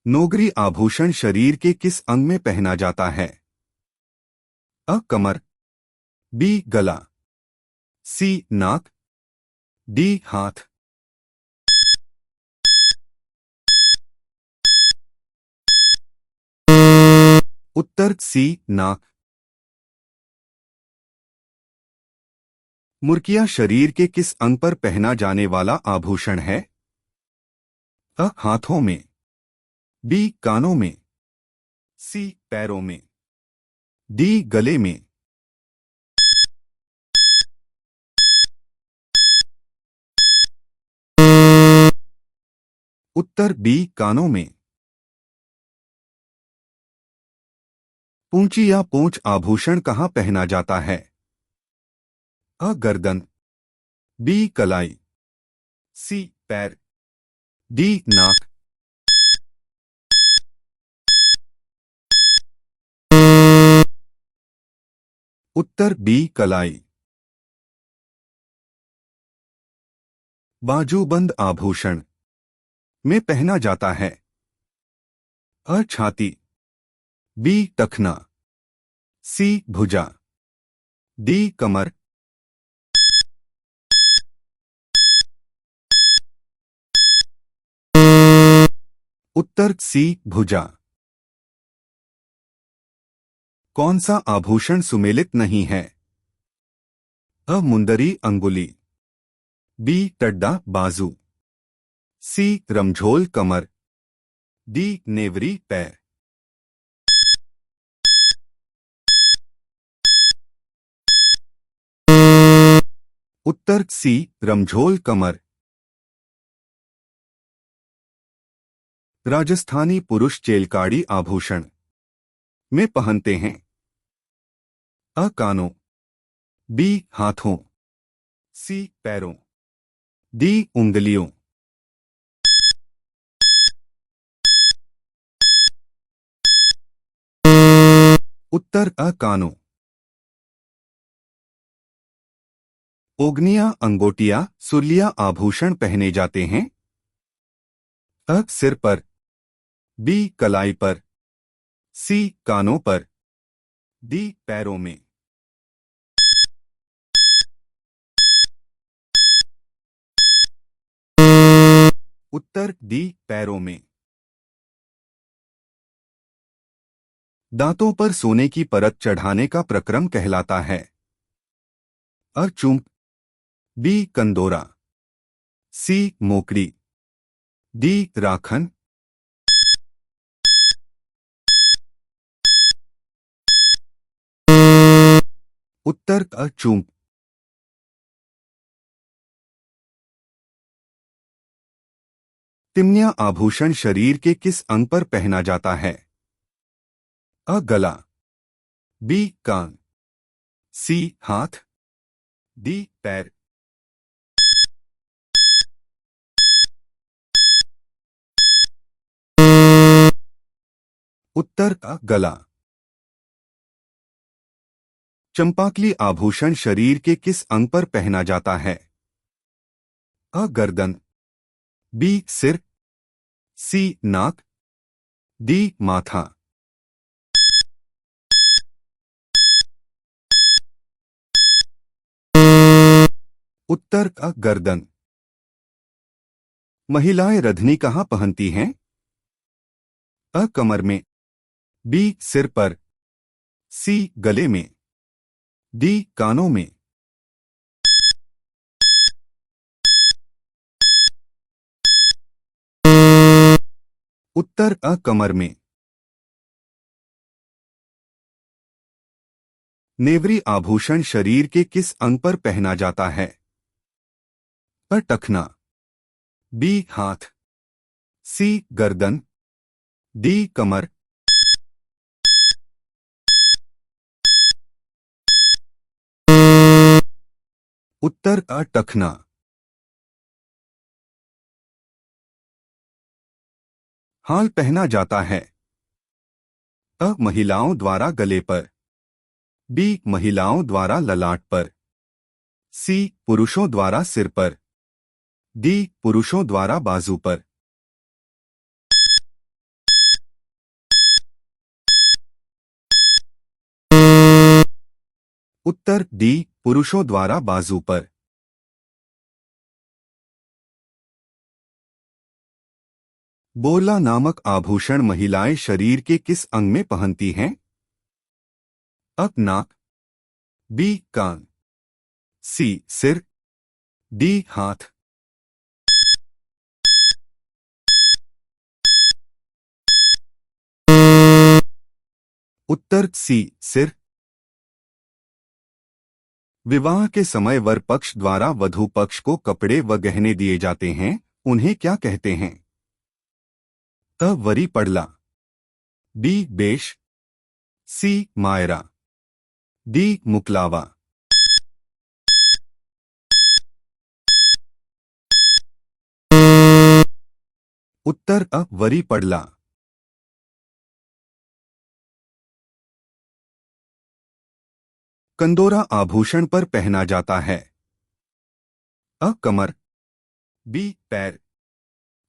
नोगरी आभूषण शरीर के किस अंग में पहना जाता है? अ कमर, बी गला, सी नाक, डी हाथ। उत्तर सी नाक। मुर्किया शरीर के किस अंग पर पहना जाने वाला आभूषण है? अ हाथों में, बी कानों में, सी पैरों में, डी गले में। उत्तर बी कानों में। पूंची या पूंछ आभूषण कहाँ पहना जाता है? अ गर्दन, बी कलाई, सी पैर, डी नाक। उत्तर बी कलाई। बाजूबंद आभूषण में पहना जाता है? अ छाती, बी टखना, सी भुजा, डी कमर। उत्तर सी भुजा। कौन सा आभूषण सुमेलित नहीं है? अ मुंदरी अंगुली, बी टड्डा बाजू, सी रमझोल कमर, डी नेवरी पैर। उत्तर सी रमझोल कमर। राजस्थानी पुरुष चेलकाड़ी आभूषण में पहनते हैं? अ कानों, बी हाथों, सी पैरों, डी उंगलियों। उत्तर अ कानों। ओगनिया अंगोटिया सुर्लिया आभूषण पहने जाते हैं? अ सिर पर, बी कलाई पर, सी कानों पर, डी पैरों में। उत्तर डी पैरों में। दांतों पर सोने की परत चढ़ाने का प्रक्रम कहलाता है? अ चूंक, बी कंदोरा, सी मोकड़ी, डी राखन। उत्तर अ चूंक। तिमनिया आभूषण शरीर के किस अंग पर पहना जाता है? अ गला, बी कान, सी हाथ, डी पैर। उत्तर अ गला। चंपाकली आभूषण शरीर के किस अंग पर पहना जाता है? अ गर्दन, बी सिर, सी नाक, डी माथा। उत्तर अ गर्दन। महिलाएं रधनी कहाँ पहनती हैं? अ कमर में, बी सिर पर, सी गले में, डी कानों में। उत्तर अ कमर में। नेवरी आभूषण शरीर के किस अंग पर पहना जाता है? अ टखना, बी हाथ, सी गर्दन, डी कमर। उत्तर अ टखना। हाल पहना जाता है? अ महिलाओं द्वारा गले पर, बी महिलाओं द्वारा ललाट पर, सी पुरुषों द्वारा सिर पर, डी पुरुषों द्वारा बाजू पर। उत्तर डी पुरुषों द्वारा बाजू पर। बोरला नामक आभूषण महिलाएं शरीर के किस अंग में पहनती हैं? अ नाक, बी कान, सी सिर, डी हाथ। उत्तर सी सिर। विवाह के समय वर पक्ष द्वारा वधू पक्ष को कपड़े व गहने दिए जाते हैं, उन्हें क्या कहते हैं? अ वरी पड़ला, बी बेश, सी मायरा, डी मुकलावा। उत्तर अ वरी पड़ला। कंदोरा आभूषण पर पहना जाता है? अ कमर, बी पैर,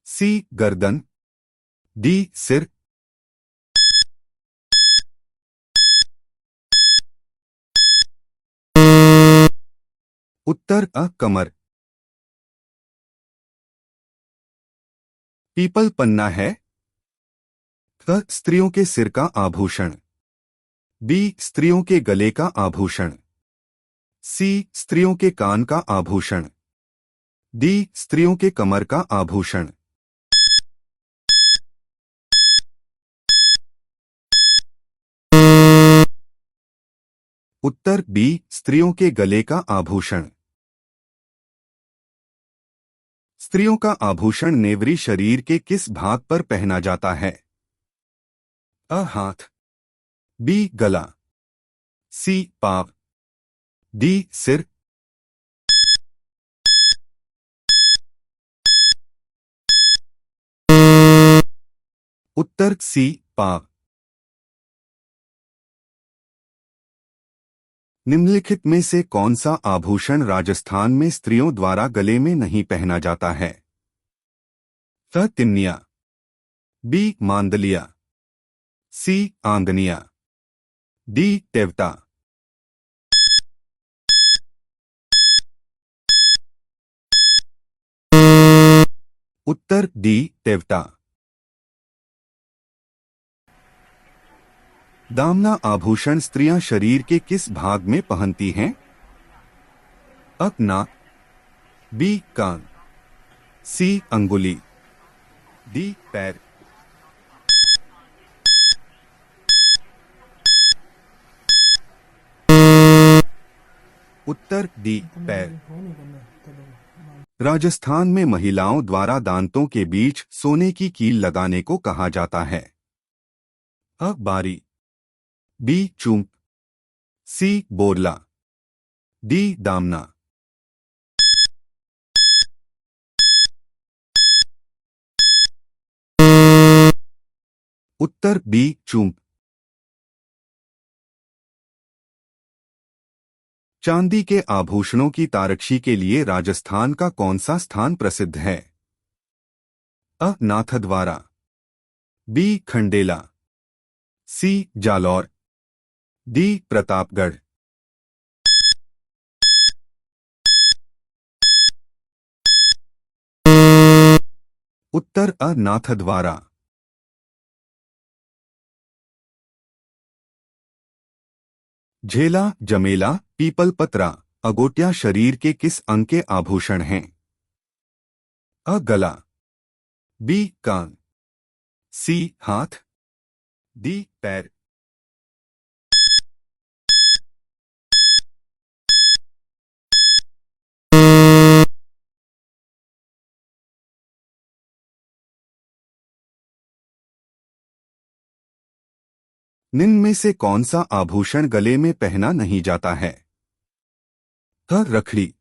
सी गर्दन, डी सिर। उत्तर अ कमर। पीपल पन्ना है? अ स्त्रियों के सिर का आभूषण, बी स्त्रियों के गले का आभूषण, सी स्त्रियों के कान का आभूषण, डी स्त्रियों के कमर का आभूषण। उत्तर बी स्त्रियों के गले का आभूषण। स्त्रियों का आभूषण नेवरी शरीर के किस भाग पर पहना जाता है? अ हाथ, बी गला, सी पाँव, डी सिर। उत्तर सी पाँव। निम्नलिखित में से कौन सा आभूषण राजस्थान में स्त्रियों द्वारा गले में नहीं पहना जाता है? अ तिन्निया, बी मांदलिया, सी आंगनिया, डी टेवता। उत्तर डी टेवटा। दामना आभूषण स्त्रियां शरीर के किस भाग में पहनती हैं? अ नाक, बी कान, सी अंगुली, डी पैर। उत्तर डी पैर। राजस्थान में महिलाओं द्वारा दांतों के बीच सोने की कील लगाने को कहा जाता है? अ बारी, बी चूंक, सी बोरला, डी दामना। उत्तर बी चूंक। चांदी के आभूषणों की तारकशी के लिए राजस्थान का कौन सा स्थान प्रसिद्ध है? अ नाथद्वारा, बी खंडेला, सी जालौर, डी प्रतापगढ़। उत्तर अ नाथद्वारा। झेला, जमेला, पीपल पत्रा, अगोटिया शरीर के किस अंग के आभूषण हैं? अ गला, बी कान, सी हाथ, डी पैर। निम्न में से कौन सा आभूषण गले में पहना नहीं जाता है? अ रखड़ी,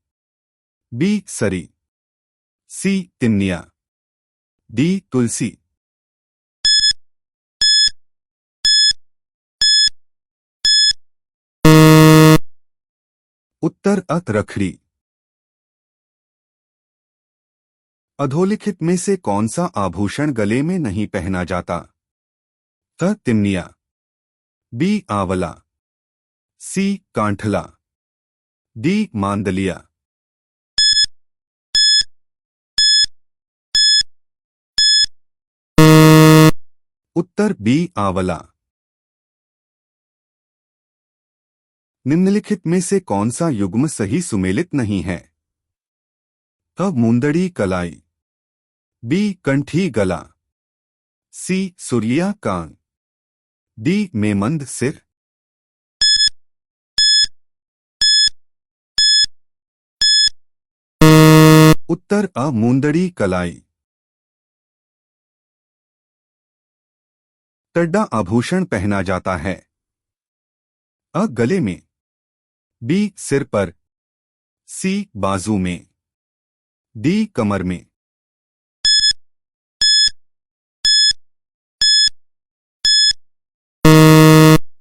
बी सरी, सी तिन्निया, डी तुलसी। उत्तर अत रखड़ी। अधोलिखित में से कौन सा आभूषण गले में नहीं पहना जाता? अ तिन्निया, बी आंवला, सी कांठला, डी मांदलिया। उत्तर बी आंवला। निम्नलिखित में से कौन सा युग्म सही सुमेलित नहीं है? अ मुंदड़ी कलाई, बी कंठी गला, सी सुरिया कान, डी मेमंद सिर। उत्तर अ मुंदड़ी कलाई। टड्डा आभूषण पहना जाता है? अ गले में, बी सिर पर, सी बाजू में, डी कमर में।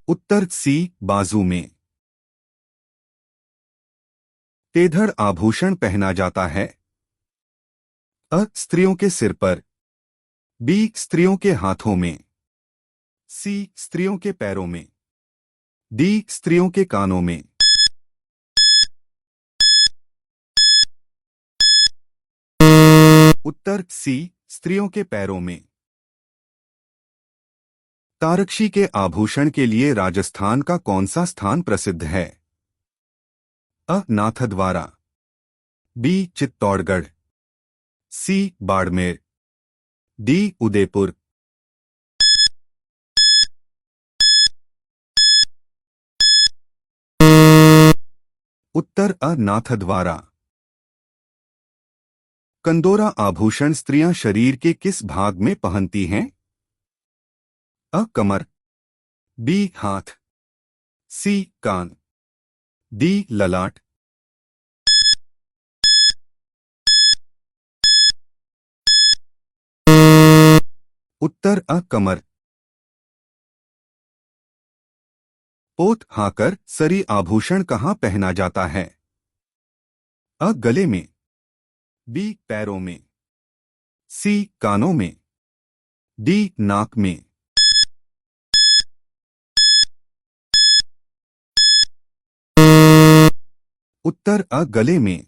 उत्तर सी बाजू में। तेधड़ आभूषण पहना जाता है? अ स्त्रियों के सिर पर, बी स्त्रियों के हाथों में, सी स्त्रियों के पैरों में, डी स्त्रियों के कानों में। उत्तर सी स्त्रियों के पैरों में। तारकशी के आभूषण के लिए राजस्थान का कौन सा स्थान प्रसिद्ध है? अ नाथद्वारा, बी चित्तौड़गढ़, सी बाड़मेर, डी उदयपुर। उत्तर अ नाथद्वारा। कंदोरा आभूषण स्त्रियां शरीर के किस भाग में पहनती हैं? अ कमर, बी हाथ, सी कान, डी ललाट। उत्तर अ कमर। पोत हाकर सरी आभूषण कहाँ पहना जाता है? अ गले में, बी पैरों में, सी कानों में, डी नाक में। उत्तर अ गले में।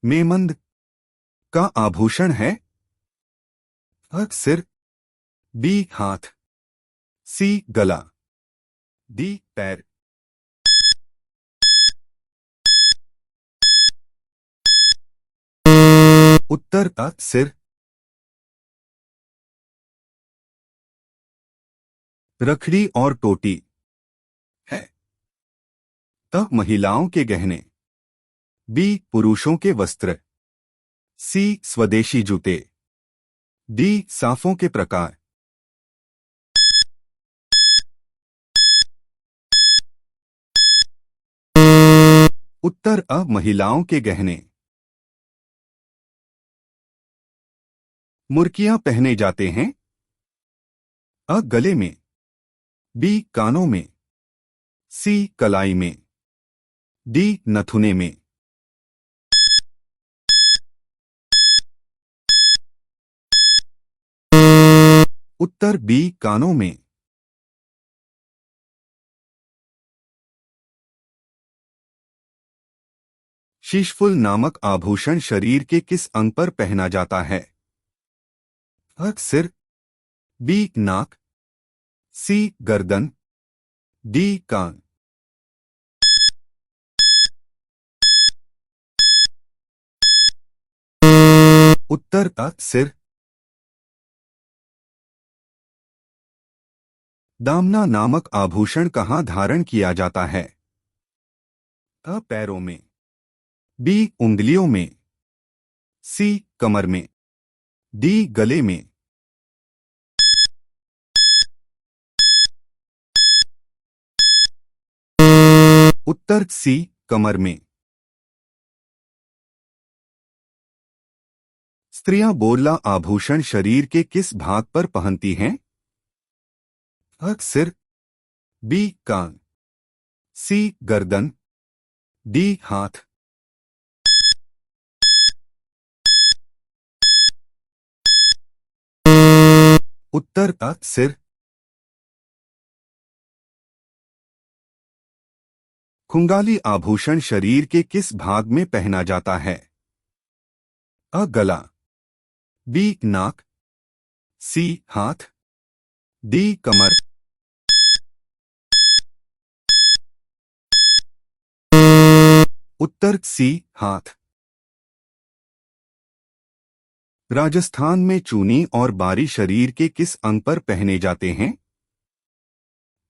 मेमंद का आभूषण है? अ सिर, बी हाथ, सी गला, डी पैर। उत्तर अ सिर। रखड़ी और टोटी है? अ महिलाओं के गहने, बी पुरुषों के वस्त्र, सी स्वदेशी जूते, डी साफों के प्रकार। उत्तर अ महिलाओं के गहने। मुर्कियां पहने जाते हैं? अ गले में, बी कानों में, सी कलाई में, डी नथुने में। उत्तर बी कानों में। शीशफुल नामक आभूषण शरीर के किस अंग पर पहना जाता है? अ सिर, बी नाक, सी गर्दन, डी कान। उत्तर अ सिर। दामना नामक आभूषण कहाँ धारण किया जाता है? अ पैरों में, बी उंगलियों में, सी कमर में, डी गले में। उत्तर सी कमर में। स्त्रियां बोरला आभूषण शरीर के किस भाग पर पहनती हैं? अ सिर, बी कान, सी गर्दन, डी हाथ। उत्तर अ सिर। खुंगाली आभूषण शरीर के किस भाग में पहना जाता है? अ गला, बी नाक, सी हाथ, डी कमर। उत्तर सी हाथ। राजस्थान में चूनी और बारी शरीर के किस अंग पर पहने जाते हैं?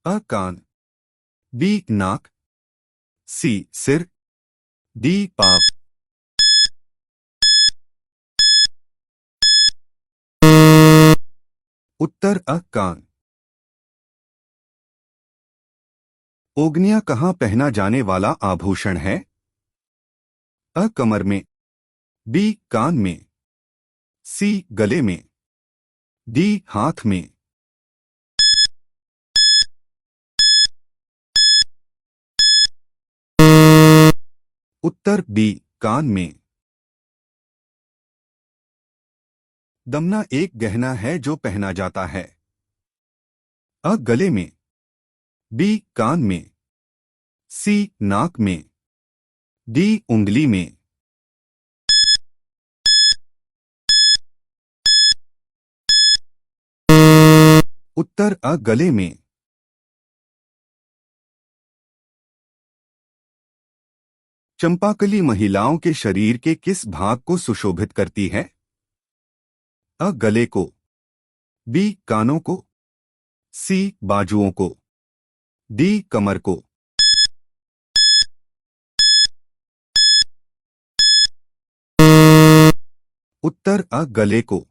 अ कान, बी नाक, सी सिर, डी पाँव। उत्तर अ कान। ओगनिया कहाँ पहना जाने वाला आभूषण है? अ कमर में, बी कान में, सी गले में, डी हाथ में। उत्तर बी कान में। दमना एक गहना है जो पहना जाता है। अ गले में, बी कान में, सी नाक में, डी उंगली में। उत्तर अ गले में। चंपाकली महिलाओं के शरीर के किस भाग को सुशोभित करती है? अ गले को, बी कानों को, सी बाजुओं को, डी कमर को। उत्तर अ गले को।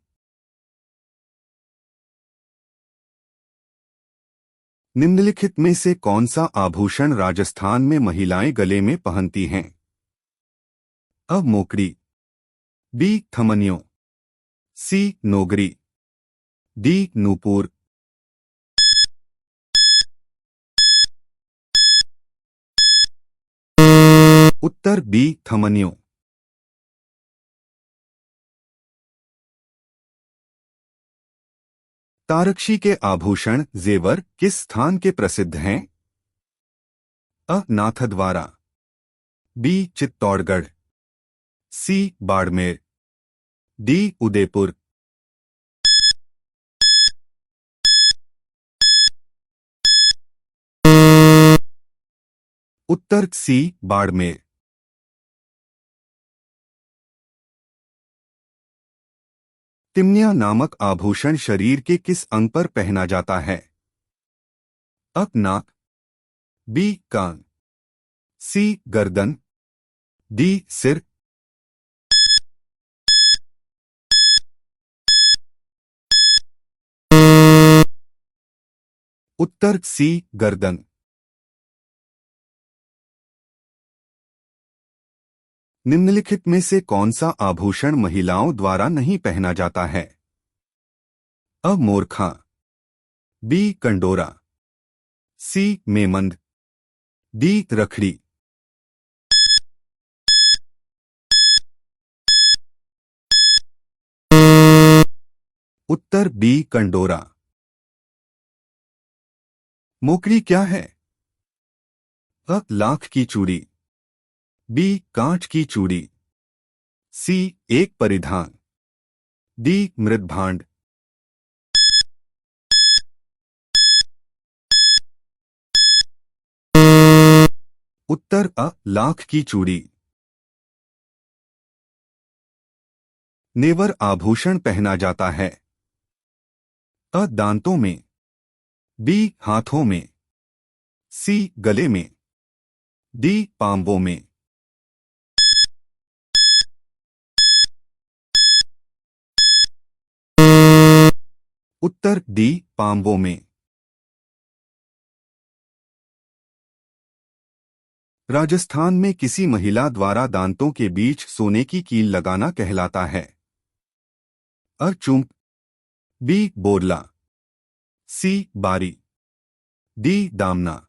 निम्नलिखित में से कौन सा आभूषण राजस्थान में महिलाएं गले में पहनती हैं? अ मोकड़ी, बी थमनियों, सी नोगरी, डी नूपुर। उत्तर बी थमनियों। तारकशी के आभूषण जेवर किस स्थान के प्रसिद्ध हैं? अ नाथद्वारा, बी चित्तौड़गढ़, सी बाड़मेर, डी उदयपुर। उत्तर सी बाड़मेर। तिमनिया नामक आभूषण शरीर के किस अंग पर पहना जाता है? अ नाक, बी कान, सी गर्दन, डी सिर। उत्तर सी गर्दन। निम्नलिखित में से कौन सा आभूषण महिलाओं द्वारा नहीं पहना जाता है? अ मोरखा, बी कंडोरा, सी मेमंद, डी रखड़ी। उत्तर बी कंडोरा। मोकड़ी क्या है? अ लाख की चूड़ी, बी कांच की चूड़ी, सी एक परिधान, डी मृदभांड। उत्तर अ लाख की चूड़ी। नेवर आभूषण पहना जाता है। अ दांतों में, बी हाथों में, सी गले में, डी पांवों में। उत्तर डी पांवों में। राजस्थान में किसी महिला द्वारा दांतों के बीच सोने की कील लगाना कहलाता है? अ चुंप, बी बोरला, सी बारी, डी दामना।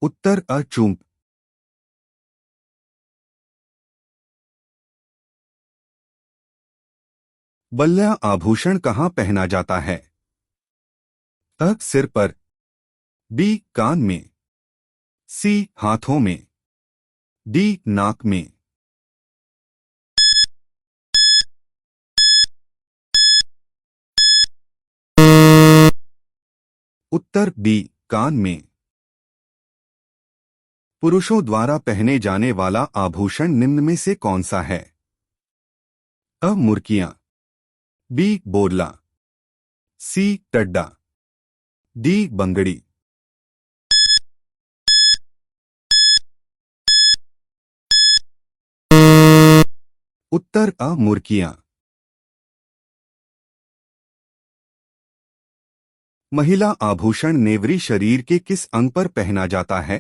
उत्तर अ चुंप। बल्ला आभूषण कहाँ पहना जाता है? अ सिर पर, बी कान में, सी हाथों में, डी नाक में। उत्तर बी कान में। पुरुषों द्वारा पहने जाने वाला आभूषण निम्न में से कौन सा है? अ मुर्कियां, बी बोरला, सी टड्डा, डी बंगड़ी। उत्तर अ मुर्कियां। महिला आभूषण नेवरी शरीर के किस अंग पर पहना जाता है?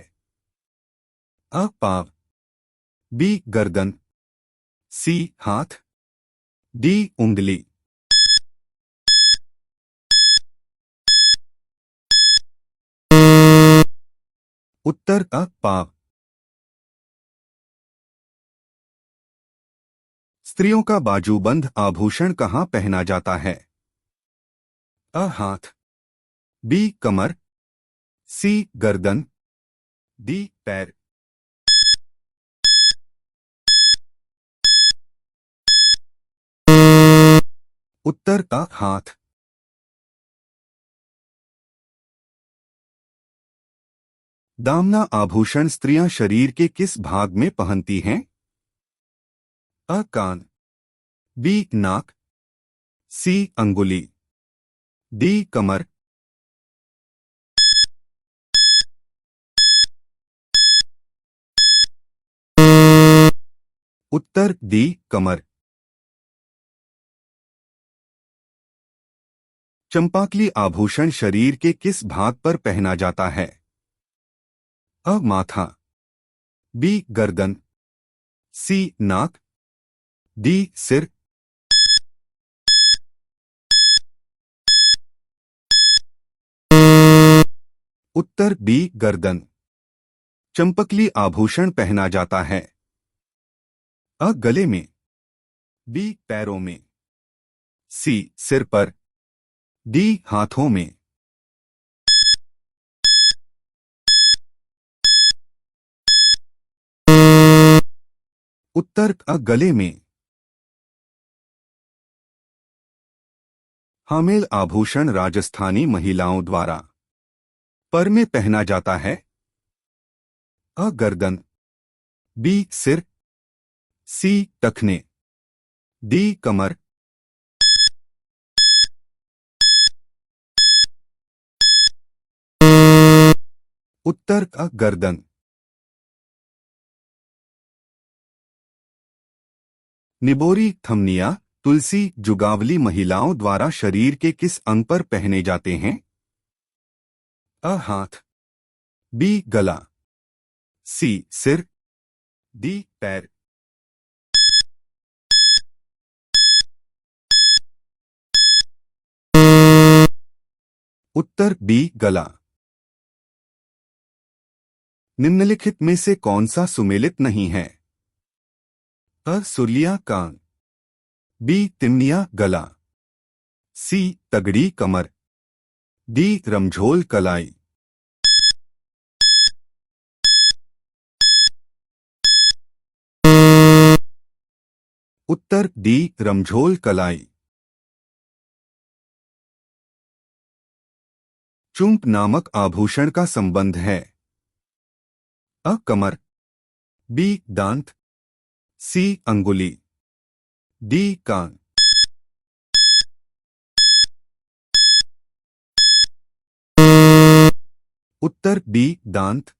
अ पाँव, बी गर्दन, सी हाथ, डी उंगली। उत्तर अ पाँव। स्त्रियों का बाजूबंद आभूषण कहाँ पहना जाता है? अ हाथ, बी कमर, सी गर्दन, डी पैर। उत्तर का हाथ। दामना आभूषण स्त्रियां शरीर के किस भाग में पहनती हैं? अ कान, बी नाक, सी अंगुली, डी कमर। उत्तर डी कमर। चंपाकली आभूषण शरीर के किस भाग पर पहना जाता है? अ माथा, बी गर्दन, सी नाक, डी सिर। उत्तर बी गर्दन। चंपकली आभूषण पहना जाता है? अ गले में, बी पैरों में, सी सिर पर, डी हाथों में। उत्तर अ गले में। हामेल आभूषण राजस्थानी महिलाओं द्वारा पर में पहना जाता है? अ गर्दन, बी सिर, सी टखने, डी कमर। उत्तर अ गर्दन। निबोरी थमनिया तुलसी जुगावली महिलाओं द्वारा शरीर के किस अंग पर पहने जाते हैं? अ हाथ, बी गला, सी सिर, डी पैर। उत्तर बी गला। निम्नलिखित में से कौन सा सुमेलित नहीं है? अ सुर्लिया कान, बी तिमनिया गला, सी तगड़ी कमर, डी रमझोल कलाई। उत्तर डी रमझोल कलाई। चुंप नामक आभूषण का संबंध है? अ कमर, बी दांत, सी अंगुली, डी कान। उत्तर बी दांत।